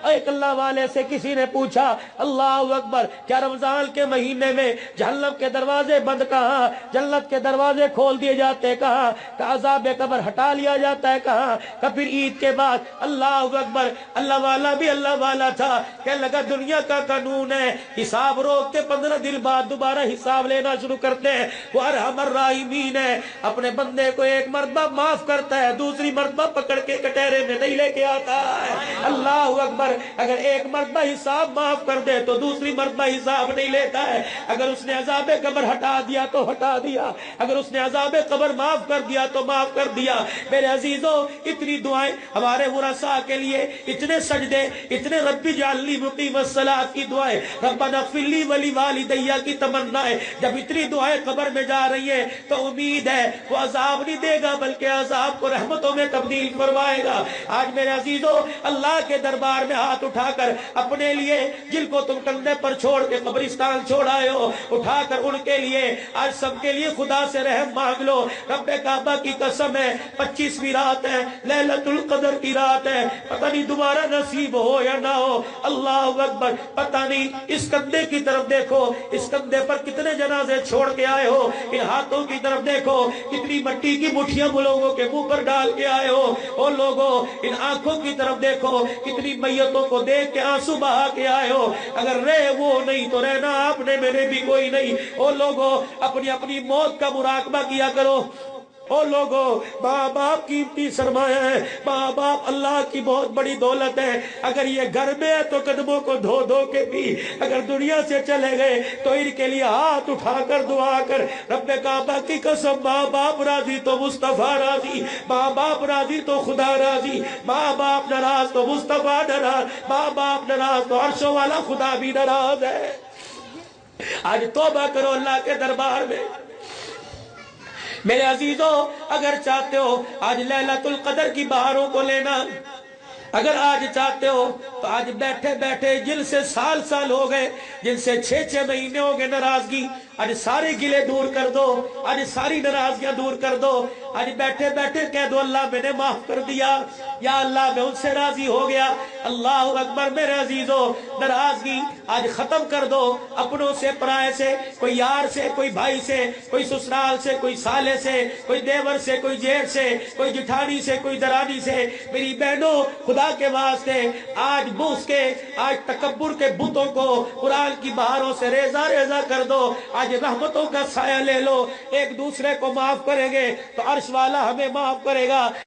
ایک اللہ والے سے کسی نے پوچھا اللہ اکبر کیا رمضان کے مہینے میں جہنم کے دروازے بند کہاں، جنت کے دروازے کھول دیے جاتے کہاں، کہ عذاب قبر ہٹا لیا جاتا ہے کہاں؟ کہ پھر عید کے بعد اللہ اکبر اللہ والا بھی اللہ والا تھا، کہنے لگا دنیا کا قانون ہے حساب روک کے 15 دن بعد دوبارہ حساب لینا شروع کرتے ہیں، وہ ارحم الراحمین ہے، اپنے بندے کو ایک مرتبہ معاف کرتا ہے، دوسری مرتبہ پکڑ کے کٹہرے میں نہیں لے کے آتا ہے۔ اللہ اکبر اگر ایک مرتبہ حساب معاف کر دے تو دوسری مرتبہ حساب نہیں لیتا ہے، اگر اس نے عذاب قبر ہٹا دیا تو ہٹا دیا، اگر اس نے عذاب قبر معاف کر دیا تو معاف کر دیا۔ میرے عزیزوں اتنی دعائیں ہمارے ورثاء کے لیے، اتنے سجدے، اتنے رب اجعلنی مقیم الصلاۃ کی دعائیں، ربنا اغفر لی ولی والدی کی تمنائیں، جب اتنی دعائیں قبر میں جا رہی ہیں تو امید ہے وہ عذاب نہیں دے گا بلکہ عذاب کو رحمتوں میں تبدیل فرمائے گا۔ آج میرے عزیزوں اللہ کے دربار میں ہاتھ اٹھا کر اپنے لیے جن کو تم کندھے پر چھوڑ کے قبرستان چھوڑ آئے ہو، اٹھا کر ان کے لیے آج سب کے لیے خدا سے رحم مانگ لو۔ رب کعبہ کی قسم ہے 25ویں رات ہے، لیلۃ القدر کی رات ہے، پتہ نہیں دوبارہ نصیب ہو یا نہ ہو۔ اللہ اکبر پتہ نہیں اس کندھے کی طرف دیکھو، اس کندھے پر کتنے جنازے چھوڑ کے آئے ہو، ان ہاتھوں کی طرف دیکھو کتنی مٹی کی مٹھیاں لوگوں کے منہ پر ڈال کے آئے ہو، او لوگوں ان آنکھوں کی طرف دیکھو کتنی میتوں کو دیکھ کے آنسو بہا کے آئے ہو، اگر رہے وہ نہیں تو رہنا آپ نے میں نے بھی کوئی نہیں۔ او لوگوں اپنی اپنی موت کا مراقبہ کیا کرو۔ او لوگوں ماں باپ قیمتی سرمایہ ہے، ماں باپ اللہ کی بہت بڑی دولت ہے، اگر یہ گھر میں ہے تو قدموں کو دھو دھو کے بھی، اگر دنیا سے چلے گئے تو ان کے لیے ہاتھ اٹھا کر دعا کر۔ رب کعبہ کی قسم ماں باپ راضی تو مصطفیٰ راضی، ماں باپ راضی تو خدا راضی، ماں باپ ناراض تو مصطفیٰ ناراض، ماں باپ ناراض تو عرش والا خدا بھی ناراض ہے۔ آج توبہ کرو اللہ کے دربار میں۔ میرے عزیزوں اگر چاہتے ہو آج لیلۃ القدر کی بہاروں کو لینا، اگر آج چاہتے ہو تو آج بیٹھے بیٹھے جن سے سال سال ہو گئے، جن سے 6 مہینے ہو گئے ناراضگی، آج سارے گلے دور کر دو، آج ساری ناراضگیاں دور کر دو، آج بیٹھے بیٹھے کہہ دو اللہ میں نے معاف کر دیا، یا اللہ میں ان سے راضی ہو گیا۔ اللہ اکبر میرے عزیزوں ناراضگی آج ختم کر دو، اپنوں سے پرائے سے، کوئی یار سے، کوئی بھائی سے، کوئی سسرال سے، کوئی سالے سے، کوئی دیور سے، کوئی جیٹھ سے، کوئی جٹھانی سے، کوئی درانی سے۔ میری بہنوں خدا کے واسطے آج بغض کے، آج تکبر کے بتوں کو قرآن کی بہاروں سے ریزہ ریزہ کر دو، آج رحمتوں کا سایہ لے لو، ایک دوسرے کو معاف کریں گے تو عرش والا ہمیں معاف کرے گا۔